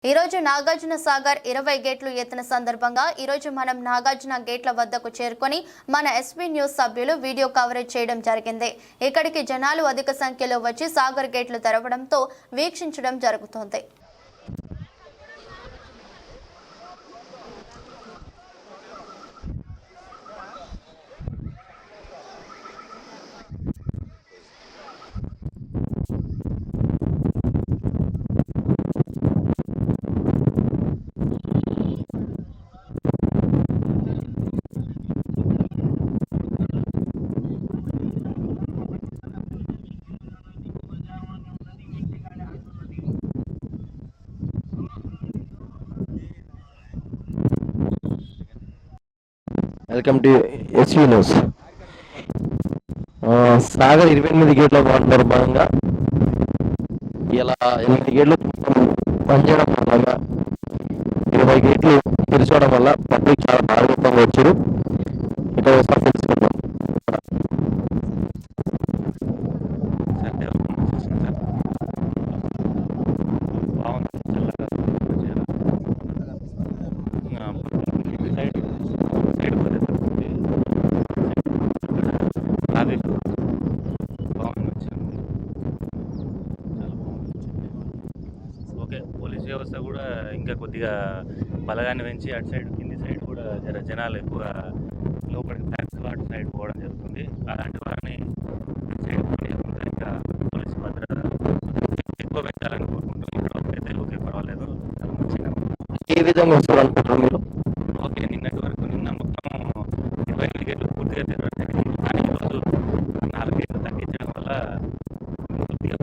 ఈ రోజు నాగార్జున సాగర్ 20 గేట్లు ఎత్తిన సందర్భంగా ఈ రోజు మనం నాగార్జున గేట్ల వద్దకు చేరుకొని మన ఎస్బీ న్యూస్ సభ్యులు వీడియో కవరేజ్ చేయడం జరిగింది. ఇక్కడికి జనాలు అధిక సంఖ్యలో వచ్చి సాగర్ గేట్లు తెరవడంతో వీక్షించడం జరుగుతోంది. Welcome to SV news. Sagar 28 గేట్ల వాటిలో భాగంగా ఇలా 8 గేట్లు పనిచేయడం వల్ల 20 గేట్లు తెరుచోవడం వల్ల పబ్లిక్ చాలా భాగవతంగా వచ్చారు. ఇక్కడ ఒకసారి తెలుసుకుందాం. ఓకే, పోలీస్ వ్యవస్థ కూడా ఇంకా కొద్దిగా బలగాన్ని పెంచి అటు సైడ్ కింది సైడ్ కూడా జనాలు ఎక్కువ లోపలికి బ్యాక్ అటు సైడ్ పోవడం జరుగుతుంది. అలాంటి వారిని సైడ్ ఇంకా పోలీస్ భద్రత ఎక్కువ పెంచాలని కోరుకుంటున్నాం. ఇక్కడ ఒకటైతే ఓకే, పర్వాలేదు, చాలా మంచిగా. ఏ విధంగా వస్తారు అనుకుంటారు మీరు? ఓకే, నిన్న మొత్తం 28 గేట్లు పూర్తిగా తిరగడం జరిగింది. కానీ ఈరోజు 4 గేట్లు తగ్గించడం వల్ల కొద్దిగా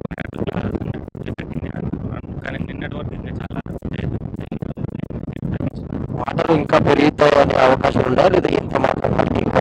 పెట్టింది అనుకున్నాను. కానీ నిన్నటి వరకు ఇంకా చాలా వాటర్ ఇంకా పెరుగుతాయనే అవకాశం ఉందా లేదా ఎంత మాత్రం ఇంకా